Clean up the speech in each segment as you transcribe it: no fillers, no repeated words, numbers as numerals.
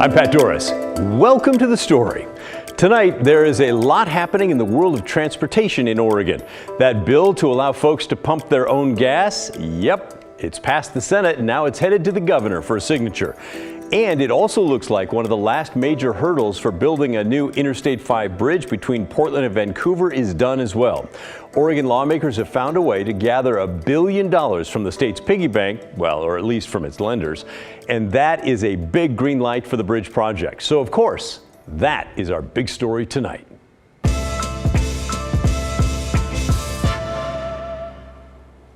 I'm Pat Doris. Welcome to The Story. Tonight, there is a lot happening in the world of transportation in Oregon. That bill to allow folks to pump their own gas, yep, it's passed the Senate and now it's headed to the governor for a signature. And it also looks like one of the last major hurdles for building a new Interstate 5 bridge between Portland and Vancouver is done as well. Oregon lawmakers have found a way to gather $1 billion from the state's piggy bank, well, or at least from its lenders, and that is a big green light for the bridge project. So, of course, that is our big story tonight.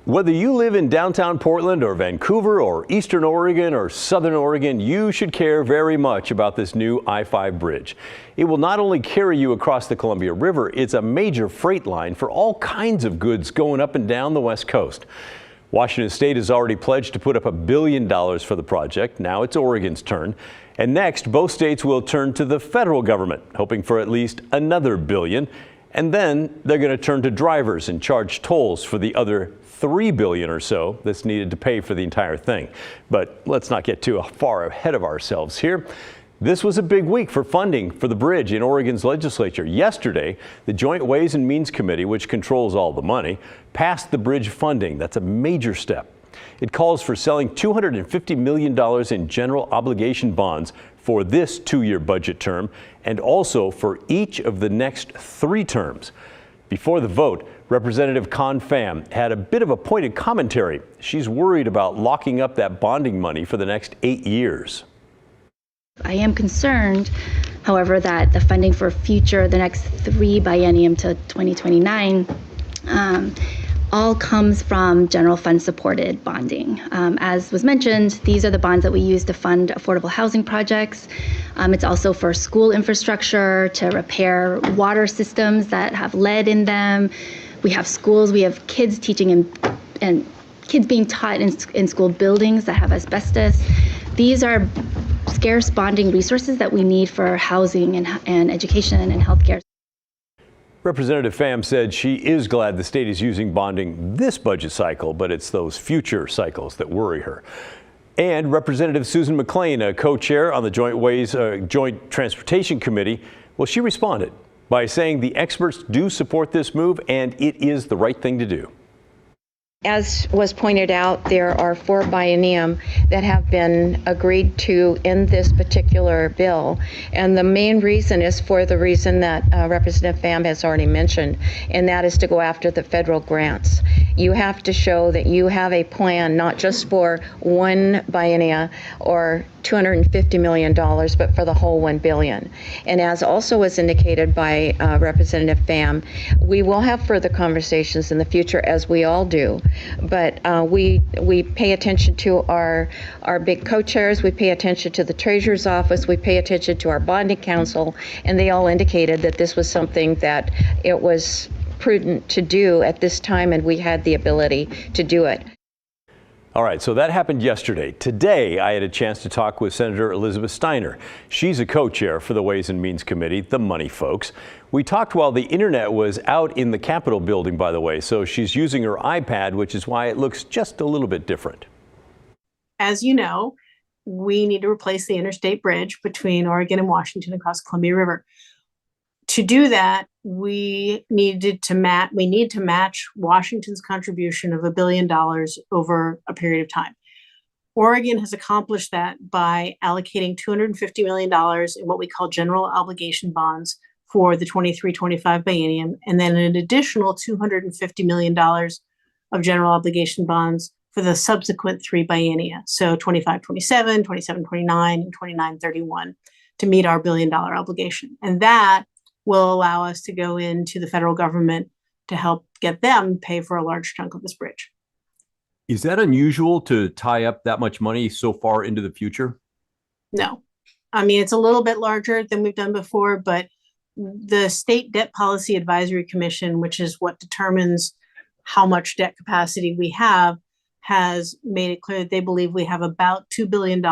Whether you live in downtown Portland or Vancouver or Eastern Oregon or Southern Oregon, you should care very much about this new I-5 bridge. It will not only carry you across the Columbia River, it's a major freight line for all kinds of goods going up and down the West Coast. Washington State has already pledged to put up $1 billion for the project. Now it's Oregon's turn. And next, both states will turn to the federal government, hoping for at least another $1 billion. And then they're going to turn to drivers and charge tolls for the other $3 billion or so that's needed to pay for the entire thing. But let's not get too far ahead of ourselves here. This was a big week for funding for the bridge in Oregon's legislature. Yesterday, the Joint Ways and Means Committee, which controls all the money, passed the bridge funding. That's a major step. It calls for selling $250 million in general obligation bonds for this two-year budget term and also for each of the next 3 terms. Before the vote, Representative Con Pham had a bit of a pointed commentary. She's worried about locking up that bonding money for the next 8 years. I am concerned, however, that the funding for the next 3 biennium to 2029 all comes from general fund supported bonding. As was mentioned, these are the bonds that we use to fund affordable housing projects. It's also for school infrastructure, to repair water systems that have lead in them. We have schools, we have kids teaching and kids being taught in school buildings that have asbestos. These are scarce bonding resources that we need for housing and education and healthcare. Representative Pham said she is glad the state is using bonding this budget cycle, but it's those future cycles that worry her. And Representative Susan McLean, a co-chair on the Joint Transportation Committee, well, she responded by saying the experts do support this move and it is the right thing to do. As was pointed out, there are 4 biennium that have been agreed to in this particular bill. And the main reason is for the reason that Representative Pham has already mentioned, and that is to go after the federal grants. You have to show that you have a plan, not just for 1 biennia or $250 million, but for the whole $1 billion. And as also was indicated by Representative Pham, we will have further conversations in the future, as we all do. But we pay attention to our big co-chairs, we pay attention to the Treasurer's Office, we pay attention to our bonding council, and they all indicated that this was something that it was prudent to do at this time, and we had the ability to do it. All right, so that happened yesterday. Today, I had a chance to talk with Senator Elizabeth Steiner. She's a co-chair for the Ways and Means Committee, the money folks. We talked while the internet was out in the Capitol building, by the way, so she's using her iPad, which is why it looks just a little bit different. As you know, we need to replace the interstate bridge between Oregon and Washington across the Columbia River. To do that, we need to match Washington's contribution of $1 billion over a period of time. Oregon has accomplished that by allocating $250 million in what we call general obligation bonds for the 23-25 biennium, and then an additional $250 million of general obligation bonds for the subsequent 3 biennia, so 25-27, 27-29, and 29-31, to meet our $1 billion obligation. And that will allow us to go into the federal government to help get them pay for a large chunk of this bridge. Is that unusual to tie up that much money so far into the future? No. I mean, it's a little bit larger than we've done before, but the State Debt Policy Advisory Commission, which is what determines how much debt capacity we have, has made it clear that they believe we have about $2 billion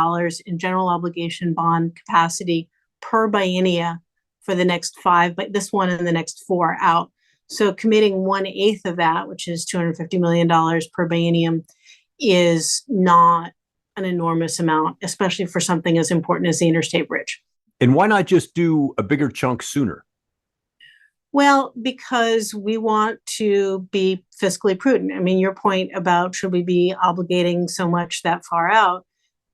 in general obligation bond capacity per biennia for the next 5, but this one and the next 4 out. So committing 1/8 of that, which is $250 million per biennium, is not an enormous amount, especially for something as important as the interstate bridge. And why not just do a bigger chunk sooner? Well, because we want to be fiscally prudent. I mean, your point about should we be obligating so much that far out,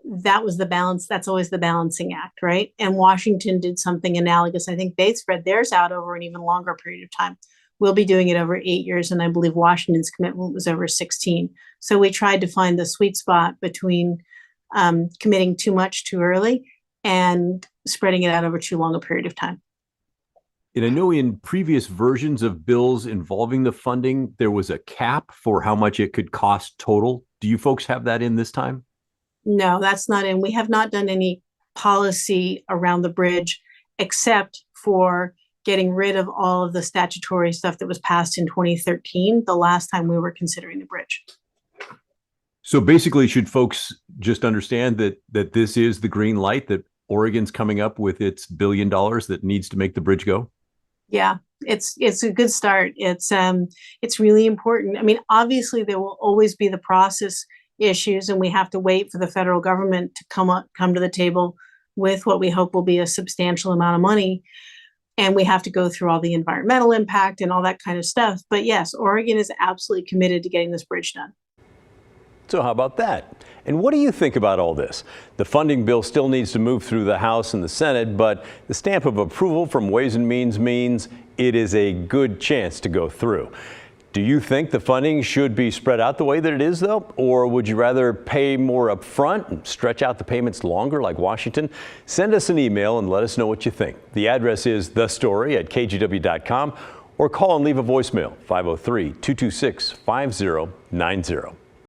that was the balance. That's always the balancing act, right? And Washington did something analogous. I think they spread theirs out over an even longer period of time. We'll be doing it over 8 years, and I believe Washington's commitment was over 16. So we tried to find the sweet spot between committing too much too early and spreading it out over too long a period of time. And I know in previous versions of bills involving the funding, there was a cap for how much it could cost total. Do you folks have that in this time? No, that's not in. We have not done any policy around the bridge except for getting rid of all of the statutory stuff that was passed in 2013, the last time we were considering the bridge. So basically, should folks just understand that this is the green light, that Oregon's coming up with its $1 billion that needs to make the bridge go? Yeah, it's a good start. It's really important. I mean, obviously there will always be the process issues, and we have to wait for the federal government to come to the table with what we hope will be a substantial amount of money. And we have to go through all the environmental impact and all that kind of stuff. But yes, Oregon is absolutely committed to getting this bridge done. So how about that? And what do you think about all this? The funding bill still needs to move through the House and the Senate, but the stamp of approval from Ways and Means means it is a good chance to go through. Do you think the funding should be spread out the way that it is, though? Or would you rather pay more up front and stretch out the payments longer like Washington? Send us an email and let us know what you think. The address is thestory@kgw.com, or call and leave a voicemail, 503-226-5090.